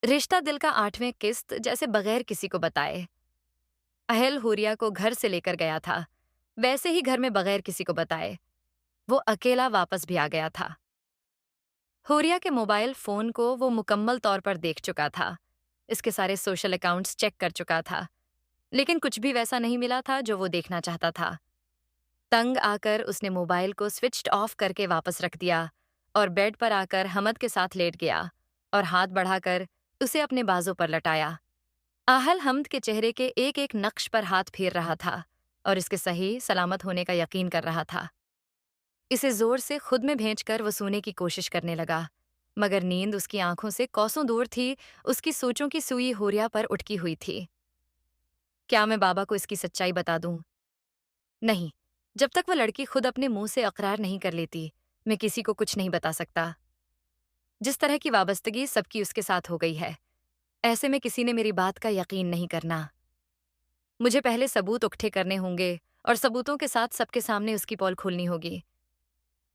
रिश्ता दिल का 8वें किस्त जैसे बगैर किसी को बताए अहल हुरिया को घर से लेकर गया था। वैसे ही घर में बगैर किसी को बताए वो अकेला वापस भी आ गया था। हुरिया के मोबाइल फोन को वो मुकम्मल तौर पर देख चुका था। इसके सारे सोशल अकाउंट्स चेक कर चुका था, लेकिन कुछ भी वैसा नहीं मिला था जो वो देखना चाहता था। तंग आकर उसने मोबाइल को स्विच्ड ऑफ करके वापस रख दिया और बेड पर आकर हमद के साथ लेट गया और हाथ बढ़ाकर उसे अपने बाजू पर लटाया। आहल हमद के चेहरे के एक एक नक्श पर हाथ फेर रहा था और इसके सही सलामत होने का यकीन कर रहा था। इसे जोर से खुद में भेंचकर वो सोने की कोशिश करने लगा, मगर नींद उसकी आंखों से कोसों दूर थी। उसकी सोचों की सुई होरिया पर उटकी हुई थी। क्या मैं बाबा को इसकी सच्चाई बता दूं? नहीं, जब तक वो लड़की खुद अपने मुंह से अकरार नहीं कर लेती, मैं किसी को कुछ नहीं बता सकता। जिस तरह की वाबस्तगी सबकी उसके साथ हो गई है, ऐसे में किसी ने मेरी बात का यकीन नहीं करना। मुझे पहले सबूत इकट्ठे करने होंगे और सबूतों के साथ सबके सामने उसकी पोल खोलनी होगी।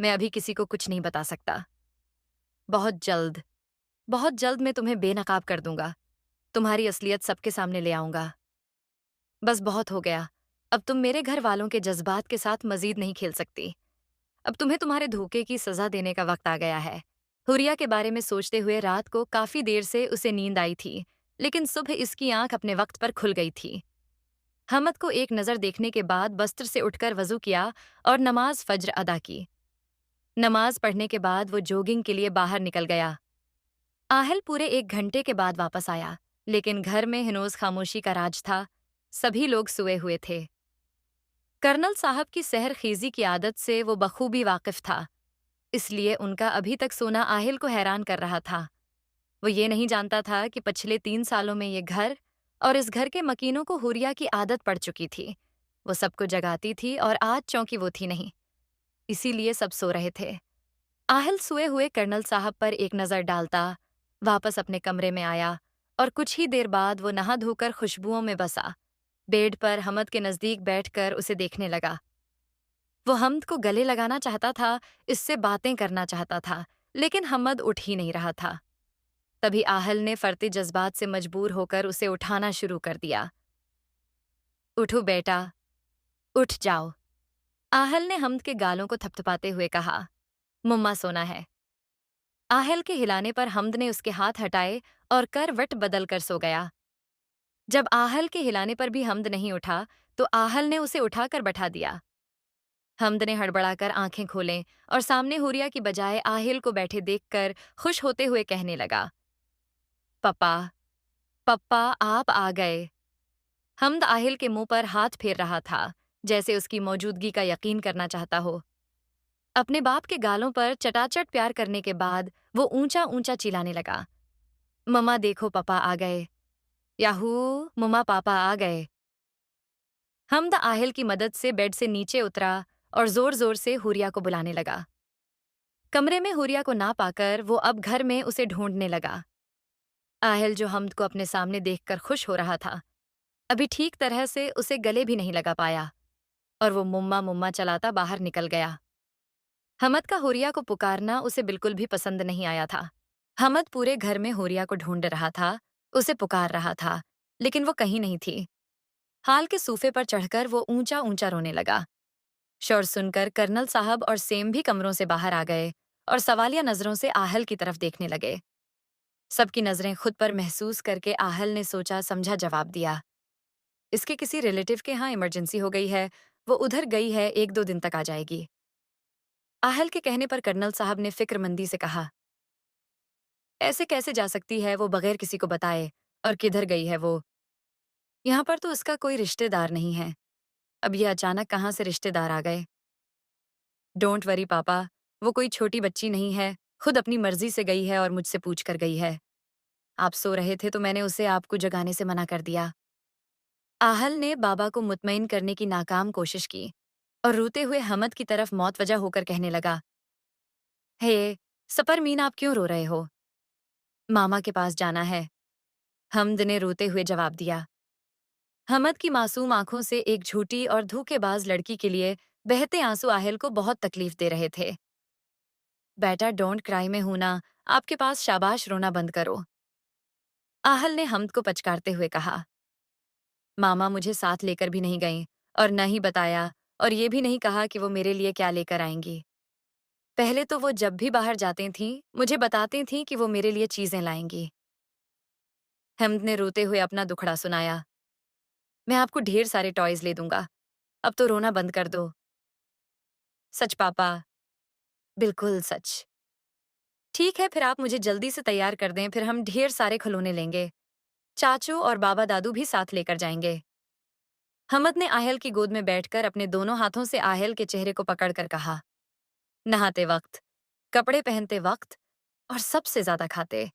मैं अभी किसी को कुछ नहीं बता सकता। बहुत जल्द, बहुत जल्द मैं तुम्हें बेनकाब कर दूंगा। तुम्हारी असलियत सबके सामने ले आऊंगा। बस बहुत हो गया। अब तुम मेरे घर वालों के जज्बात के साथ मजीद नहीं खेल सकती। अब तुम्हें तुम्हारे धोखे की सजा देने का वक्त आ गया है। हुरिया के बारे में सोचते हुए रात को काफी देर से उसे नींद आई थी, लेकिन सुबह इसकी आंख अपने वक्त पर खुल गई थी। हमद को एक नजर देखने के बाद बस्तर से उठकर वजू किया और नमाज फज्र अदा की। नमाज पढ़ने के बाद वो जॉगिंग के लिए बाहर निकल गया। आहल पूरे 1 घंटे के बाद वापस आया, लेकिन घर में हिनोज खामोशी का राज था। सभी लोग सोए हुए थे। कर्नल साहब की सहर खीजी की आदत से वो बखूबी वाकिफ था, इसलिए उनका अभी तक सोना आहिल को हैरान कर रहा था। वो ये नहीं जानता था कि पिछले 3 सालों में ये घर और इस घर के मकीनों को हुरिया की आदत पड़ चुकी थी। वो सबको जगाती थी और आज चौंकी वो थी नहीं, इसीलिए सब सो रहे थे। आहिल सोए हुए कर्नल साहब पर एक नज़र डालता, वापस अपने कमरे में आया और कुछ ही देर बाद वो नहा धोकर खुशबुओं में बसा। बेड पर हमद के नज़दीक बैठकर उसे देखने लगा। वो हमद को गले लगाना चाहता था, इससे बातें करना चाहता था, लेकिन हमद उठ ही नहीं रहा था। तभी आहल ने फरते जज्बात से मजबूर होकर उसे उठाना शुरू कर दिया। उठो बेटा, उठ जाओ। आहल ने हमद के गालों को थपथपाते हुए कहा, मुम्मा सोना है। आहल के हिलाने पर हमद ने उसके हाथ हटाए और करवट बदल कर सो गया। जब आहल के हिलाने पर भी हमद नहीं उठा, तो आहल ने उसे उठाकर बैठा दिया। हमद ने हड़बड़ाकर आंखें खोलें और सामने हुरिया की बजाय आहिल को बैठे देखकर खुश होते हुए कहने लगा, पप्पा, पप्पा आप आ गए। हमद आहिल के मुंह पर हाथ फेर रहा था, जैसे उसकी मौजूदगी का यकीन करना चाहता हो। अपने बाप के गालों पर चटाचट प्यार करने के बाद वो ऊंचा ऊंचा चिल्लाने लगा, मम्मा देखो पापा आ गए। याहू, मम्मा पापा आ गए। हमद आहिल की मदद से बेड से नीचे उतरा और जोर जोर से हुरिया को बुलाने लगा। कमरे में हुरिया को ना पाकर वो अब घर में उसे ढूंढने लगा। आहिल जो हमद को अपने सामने देखकर खुश हो रहा था, अभी ठीक तरह से उसे गले भी नहीं लगा पाया और वो मुम्मा मुम्मा चलाता बाहर निकल गया। हमद का हुरिया को पुकारना उसे बिल्कुल भी पसंद नहीं आया था। हमद पूरे घर में हुरिया को ढूंढ रहा था, उसे पुकार रहा था, लेकिन वो कहीं नहीं थी। हाल के सूफे पर चढ़कर वो ऊंचा ऊंचा रोने लगा। शोर सुनकर कर्नल साहब और सेम भी कमरों से बाहर आ गए और सवालिया नजरों से आहल की तरफ देखने लगे। सबकी नजरें खुद पर महसूस करके आहल ने सोचा समझा जवाब दिया, इसके किसी रिलेटिव के यहाँ इमरजेंसी हो गई है, वो उधर गई है, 1-2 दिन तक आ जाएगी। आहल के कहने पर कर्नल साहब ने फिक्रमंदी से कहा, ऐसे कैसे जा सकती है वो बगैर किसी को बताए, और किधर गई है वो? यहाँ पर तो उसका कोई रिश्तेदार नहीं है। अब ये अचानक कहाँ से रिश्तेदार आ गए? डोंट वरी पापा, वो कोई छोटी बच्ची नहीं है, खुद अपनी मर्जी से गई है और मुझसे पूछ कर गई है। आप सो रहे थे तो मैंने उसे आपको जगाने से मना कर दिया। आहल ने बाबा को मुतमईन करने की नाकाम कोशिश की और रोते हुए हमद की तरफ मौतवजा होकर कहने लगा, हे सपर मीन, आप क्यों रो रहे हो? मामा के पास जाना है, हमद ने रोते हुए जवाब दिया। हमद की मासूम आंखों से एक झूठी और धोखेबाज लड़की के लिए बहते आंसू आहिल को बहुत तकलीफ दे रहे थे। बेटा डोंट क्राई में हूं ना, आपके पास शाबाश, रोना बंद करो। आहल ने हमद को पचकारते हुए कहा, मामा मुझे साथ लेकर भी नहीं गईं और न ही बताया और ये भी नहीं कहा कि वो मेरे लिए क्या लेकर आएंगी। पहले तो वो जब भी बाहर जाती थीं, मुझे बताती थीं कि वो मेरे लिए चीजें लाएंगी। हमद ने रोते हुए अपना दुखड़ा सुनाया, मैं आपको ढेर सारे टॉयज ले दूंगा, अब तो रोना बंद कर दो। सच पापा, बिल्कुल सच। ठीक है, फिर आप मुझे जल्दी से तैयार कर दें, फिर हम ढेर सारे खिलौने लेंगे। चाचू और बाबा दादू भी साथ लेकर जाएंगे। हमद ने आहल की गोद में बैठकर अपने दोनों हाथों से आहल के चेहरे को पकड़कर कहा, नहाते वक्त, कपड़े पहनते वक्त और सबसे ज्यादा खाते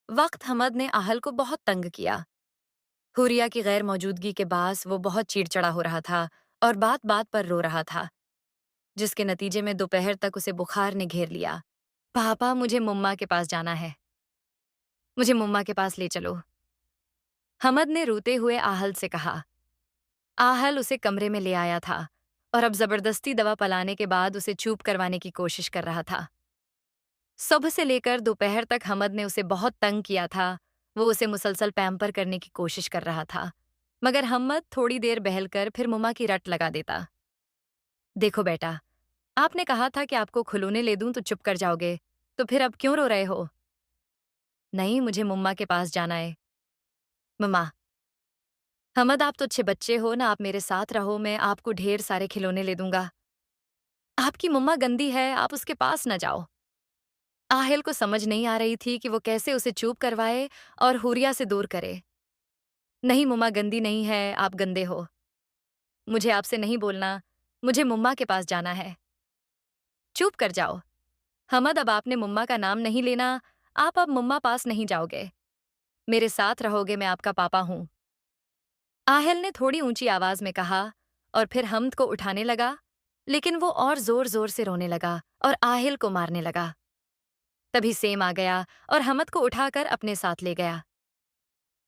वक्त हमद ने आहल को बहुत तंग किया। हुरिया की गैर मौजूदगी के बास वो बहुत चिड़चिड़ा हो रहा था और बात बात पर रो रहा था, जिसके नतीजे में दोपहर तक उसे बुखार ने घेर लिया। पापा, मुझे मुम्मा के पास जाना है, मुझे मुम्मा के पास ले चलो, हमद ने रोते हुए आहल से कहा। आहल उसे कमरे में ले आया था और अब जबरदस्ती दवा पिलाने के बाद उसे चुप करवाने की कोशिश कर रहा था। सुबह से लेकर दोपहर तक हमद ने उसे बहुत तंग किया था। वो उसे मुसलसल पैम्पर करने की कोशिश कर रहा था, मगर हमद थोड़ी देर बहलकर फिर मुम्मा की रट लगा देता। देखो बेटा, आपने कहा था कि आपको खिलौने ले दूं तो चुप कर जाओगे, तो फिर अब क्यों रो रहे हो? नहीं, मुझे मुम्मा के पास जाना है। मम्मा, हमद आप तो अच्छे बच्चे हो ना, आप मेरे साथ रहो, मैं आपको ढेर सारे खिलौने ले दूंगा। आपकी मुम्मा गंदी है, आप उसके पास न जाओ। आहिल को समझ नहीं आ रही थी कि वो कैसे उसे चुप करवाए और हुरिया से दूर करे। नहीं, मुम्मा गंदी नहीं है, आप गंदे हो। मुझे आपसे नहीं बोलना, मुझे मुम्मा के पास जाना है। चुप कर जाओ। हमद, अब आपने मुम्मा का नाम नहीं लेना, आप अब मुम्मा पास नहीं जाओगे। मेरे साथ रहोगे, मैं आपका पापा हूं। आहिल ने थोड़ी ऊंची आवाज में कहा और फिर हमद को उठाने लगा, लेकिन वो और जोर जोर से रोने लगा और आहिल को मारने लगा। तभी सेम आ गया और हमद को उठाकर अपने साथ ले गया।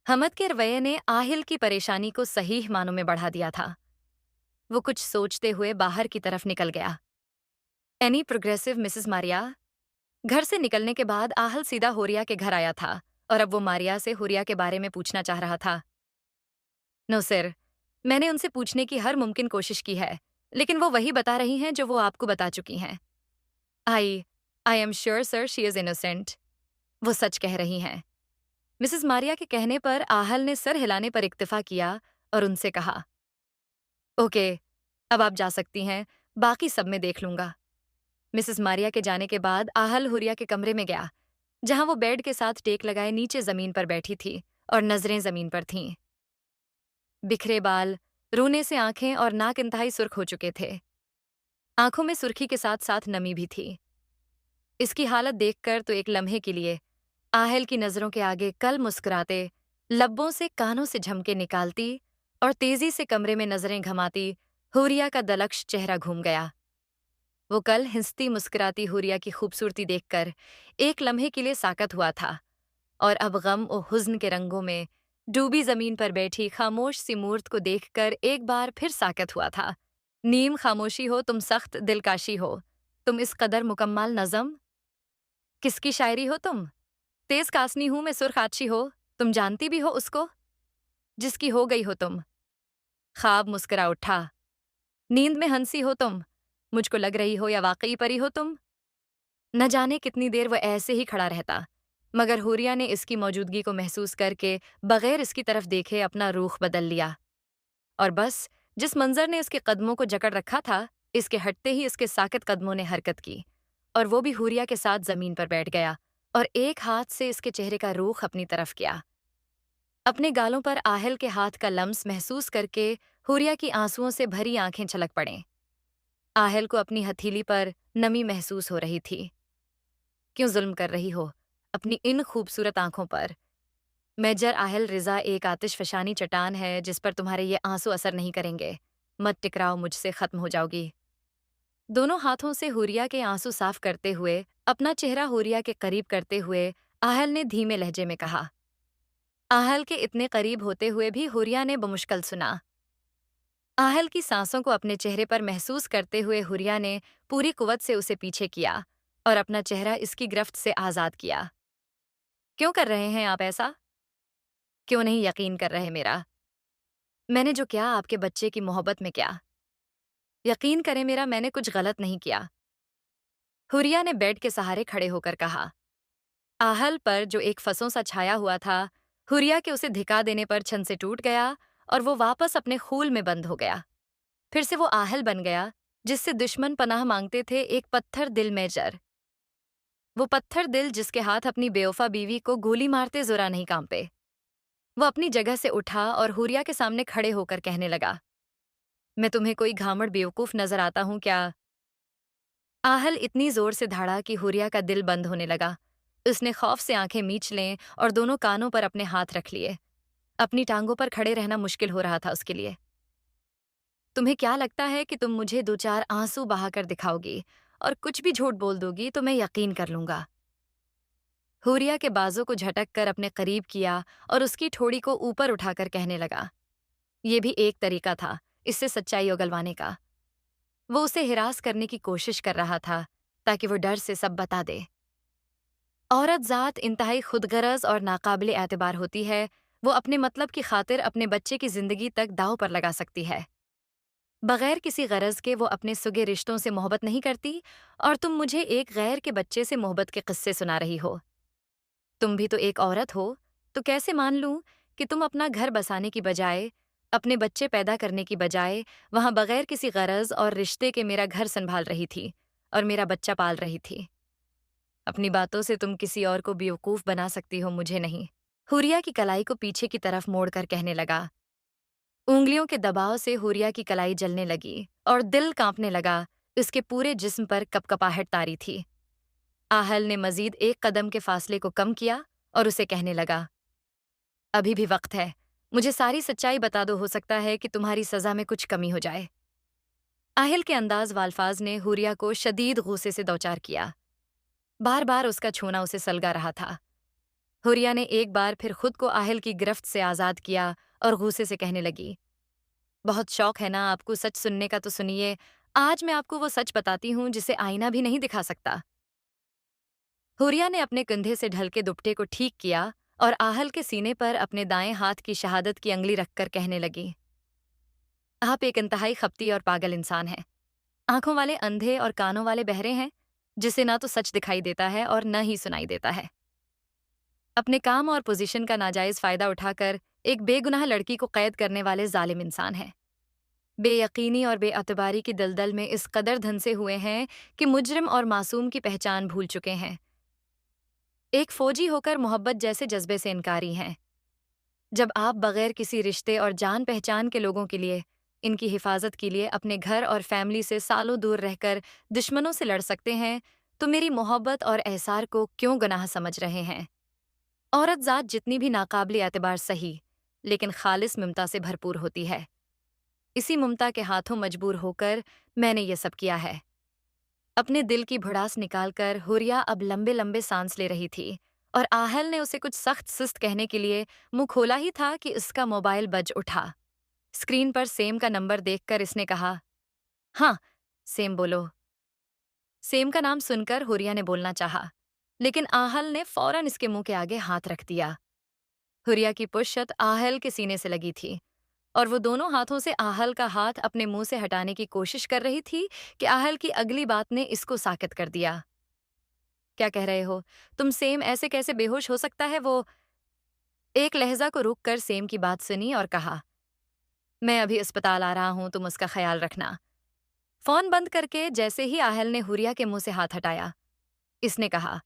हमद के रवैये ने आहिल की परेशानी को सही मानों में बढ़ा दिया था। वो कुछ सोचते हुए बाहर की तरफ निकल गया। Any progressive Mrs Maria. घर से निकलने के बाद आहल सीधा होरिया के घर आया था और अब वो मारिया से होरिया के बारे में पूछना चाह रहा था। नो सर, मैंने उनसे पूछने की हर मुमकिन कोशिश की है, लेकिन वो वही बता रही हैं जो वो आपको बता चुकी हैं। I I am sure sir, she is innocent. वो सच कह रही हैं। मिसेस मारिया के कहने पर आहल ने सर हिलाने पर इक्तफा किया और उनसे कहा, ओके, अब आप जा सकती हैं, बाकी सब मैं देख लूंगा। मिसेस मारिया के जाने के बाद आहल हुरिया के कमरे में गया, जहां वो बेड के साथ टेक लगाए नीचे जमीन पर बैठी थी और नजरें जमीन पर थीं। बिखरे बाल, रोने से आंखें और नाक इंतहाई सुर्ख हो चुके थे। आंखों में सुर्खी के साथ साथ नमी भी थी। इसकी हालत देखकर तो एक लम्हे के लिए आहल की नजरों के आगे कल मुस्कुराते, लब्बों से कानों से झमके निकालती और तेजी से कमरे में नजरें घमाती हुरिया का दलक्ष चेहरा घूम गया। वो कल हिंसती मुस्कुराती हुरिया की खूबसूरती देखकर एक लम्हे के लिए साकत हुआ था और अब गम और हुज्न के रंगों में डूबी जमीन पर बैठी खामोश सी मूर्त को देखकर एक बार फिर साकत हुआ था। नीम खामोशी हो तुम, सख्त दिलकाशी हो तुम, इस कदर मुकम्मल नज़म, किसकी शायरी हो तुम? तेज कासनी हूं मैं, सुरखाची हो तुम, जानती भी हो उसको जिसकी हो गई हो तुम। ख्वाब मुस्कुरा उठा। नींद में हंसी हो तुम, मुझको लग रही हो या वाकई परी हो तुम। न जाने कितनी देर वो ऐसे ही खड़ा रहता, मगर हुरिया ने इसकी मौजूदगी को महसूस करके बगैर इसकी तरफ देखे अपना रूख बदल लिया और बस जिस मंजर ने इसके कदमों को जकड़ रखा था, इसके हटते ही इसके साकित कदमों ने हरकत की और वो भी हुरिया के साथ जमीन पर बैठ गया और एक हाथ से इसके चेहरे का रूख अपनी तरफ किया। अपने गालों पर आहल के हाथ का लम्स महसूस करके हुरिया की आंसुओं से भरी आंखें छलक पड़ें। आहल को अपनी हथेली पर नमी महसूस हो रही थी। क्यों जुल्म कर रही हो अपनी इन खूबसूरत आंखों पर? मेजर आहल रिजा एक आतिश फशानी चट्टान है जिस पर तुम्हारे ये आंसू असर नहीं करेंगे। मत टिकराओ मुझसे, खत्म हो जाओगी। दोनों हाथों से हुरिया के आंसू साफ करते हुए, अपना चेहरा हुरिया के करीब करते हुए आहल ने धीमे लहजे में कहा। आहल के इतने करीब होते हुए भी हुरिया ने बमुश्किल सुना। आहल की सांसों को अपने चेहरे पर महसूस करते हुए हुरिया ने पूरी कुव्वत से उसे पीछे किया और अपना चेहरा इसकी गिरफ्त से आजाद किया। क्यों कर रहे हैं आप ऐसा? क्यों नहीं यकीन कर रहे मेरा? मैंने जो किया आपके बच्चे की मोहब्बत में क्या? यकीन करें मेरा, मैंने कुछ गलत नहीं किया। हुरिया ने बेड के सहारे खड़े होकर कहा। आहल पर जो एक फसों सा छाया हुआ था, हुरिया के उसे धिका देने पर छन से टूट गया और वो वापस अपने खूल में बंद हो गया। फिर से वो आहल बन गया जिससे दुश्मन पनाह मांगते थे, एक पत्थर दिल में जर। वो पत्थर दिल जिसके हाथ अपनी बेवफा बीवी को गोली मारते ज़रा नहीं कांपे। वो अपनी जगह से उठा और हुरिया के सामने खड़े होकर कहने लगा, मैं तुम्हें कोई घामड़ बेवकूफ नजर आता हूं क्या? आहल इतनी जोर से धाड़ा कि हुरिया का दिल बंद होने लगा। उसने खौफ से आंखें मीच लें और दोनों कानों पर अपने हाथ रख लिए। अपनी टांगों पर खड़े रहना मुश्किल हो रहा था उसके लिए। तुम्हें क्या लगता है कि तुम मुझे दो चार आंसू बहाकर दिखाओगी और कुछ भी झूठ बोल दोगी तो मैं यकीन कर लूंगा? हुरिया के बाजों को झटक कर अपने करीब किया और उसकी ठोड़ी को ऊपर उठाकर कहने लगा। ये भी एक तरीका था इससे सच्चाई उगलवाने का। वो उसे हिरास करने की कोशिश कर रहा था ताकि वो डर से सब बता दे। औरत ज़ात इंतहाई खुदगरज और नाकाबिले एतबार होती है। वो अपने मतलब की खातिर अपने बच्चे की जिंदगी तक दांव पर लगा सकती है। बगैर किसी गरज के वो अपने सुगे रिश्तों से मोहब्बत नहीं करती, और तुम मुझे एक गैर के बच्चे से मोहब्बत के किस्से सुना रही हो। तुम भी तो एक औरत हो, तो कैसे मान लूं कि तुम अपना घर बसाने की बजाय, अपने बच्चे पैदा करने की बजाय वहां बगैर किसी गरज और रिश्ते के मेरा घर संभाल रही थी और मेरा बच्चा पाल रही थी। अपनी बातों से तुम किसी और को बेवकूफ बना सकती हो, मुझे नहीं। हुरिया की कलाई को पीछे की तरफ मोड़कर कहने लगा। उंगलियों के दबाव से हुरिया की कलाई जलने लगी और दिल कांपने लगा। उसके पूरे जिस्म पर कपकपाहट तारी थी। आहल ने मजीद एक कदम के फासले को कम किया और उसे कहने लगा, अभी भी वक्त है, मुझे सारी सच्चाई बता दो, हो सकता है कि तुम्हारी सजा में कुछ कमी हो जाए। आहिल के अंदाज वाल्फाज ने हुरिया को शदीद गुस्से से दौचार किया। बार बार उसका छूना उसे सलगा रहा था। हुरिया ने एक बार फिर खुद को आहिल की गिरफ्त से आज़ाद किया और गुस्से से कहने लगी, बहुत शौक है ना आपको सच सुनने का, तो सुनिए। आज मैं आपको वो सच बताती हूँ जिसे आईना भी नहीं दिखा सकता। हुरिया ने अपने कंधे से ढलके दुपट्टे को ठीक किया और आहल के सीने पर अपने दाएं हाथ की शहादत की अंगली रखकर कहने लगी, आप एक इंतहाई खपती और पागल इंसान हैं। आंखों वाले अंधे और कानों वाले बहरे हैं, जिसे ना तो सच दिखाई देता है और न ही सुनाई देता है। अपने काम और पोजीशन का नाजायज फायदा उठाकर एक बेगुनाह लड़की को कैद करने वाले जालिम इंसान हैं। बेयकीनी और बेअतबारी की दलदल में इस कदर धंसे हुए हैं कि मुजरिम और मासूम की पहचान भूल चुके हैं। एक फौजी होकर मोहब्बत जैसे जज्बे से इनकारी हैं। जब आप बगैर किसी रिश्ते और जान पहचान के लोगों के लिए, इनकी हिफाजत के लिए अपने घर और फैमिली से सालों दूर रहकर दुश्मनों से लड़ सकते हैं, तो मेरी मोहब्बत और एहसार को क्यों गुनाह समझ रहे हैं? औरत ज़ात जितनी भी नाकाबिले एतबार सही, लेकिन खालिस ममता से भरपूर होती है। इसी ममता के हाथों मजबूर होकर मैंने ये सब किया है। अपने दिल की भड़ास निकालकर हुरिया अब लंबे लंबे सांस ले रही थी और आहल ने उसे कुछ सख्त सुस्त कहने के लिए मुंह खोला ही था कि उसका मोबाइल बज उठा। स्क्रीन पर सेम का नंबर देखकर इसने कहा, हाँ, सेम बोलो। सेम का नाम सुनकर हुरिया ने बोलना चाहा, लेकिन आहल ने फौरन इसके मुंह के आगे हाथ रख दिया। हुरिया की पुश्त आहल के सीने से लगी थी और वो दोनों हाथों से आहल का हाथ अपने मुंह से हटाने की कोशिश कर रही थी कि आहल की अगली बात ने इसको साकित कर दिया। क्या कह रहे हो तुम? सेम ऐसे कैसे बेहोश हो सकता है? वो एक लहजा को रुक कर सेम की बात सुनी और कहा, मैं अभी अस्पताल आ रहा हूं, तुम उसका ख्याल रखना। फोन बंद करके जैसे ही आहल ने हुरिया के मुंह से हाथ हटाया, इसने कहा,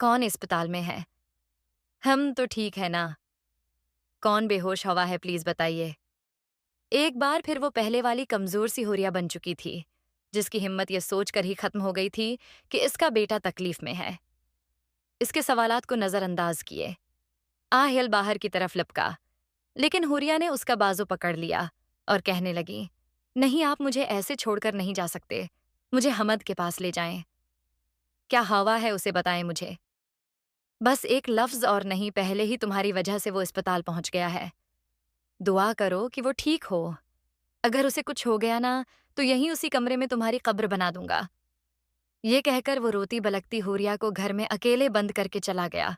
कौन अस्पताल में है? हम तो ठीक है ना। कौन बेहोश हवा है, प्लीज बताइए। एक बार फिर वो पहले वाली कमजोर सी हुरिया बन चुकी थी, जिसकी हिम्मत ये सोचकर ही खत्म हो गई थी कि इसका बेटा तकलीफ में है। इसके सवालात को नजरअंदाज किए आहिल बाहर की तरफ लपका, लेकिन हुरिया ने उसका बाजू पकड़ लिया और कहने लगी, नहीं, आप मुझे ऐसे छोड़कर नहीं जा सकते। मुझे हमद के पास ले जाएं। क्या हवा है उसे बताएं मुझे। बस एक लफ्ज और नहीं, पहले ही तुम्हारी वजह से वो अस्पताल पहुंच गया है। दुआ करो कि वो ठीक हो। अगर उसे कुछ हो गया ना, तो यहीं उसी कमरे में तुम्हारी कब्र बना दूंगा। ये कहकर वो रोती बलकती हुरिया को घर में अकेले बंद करके चला गया।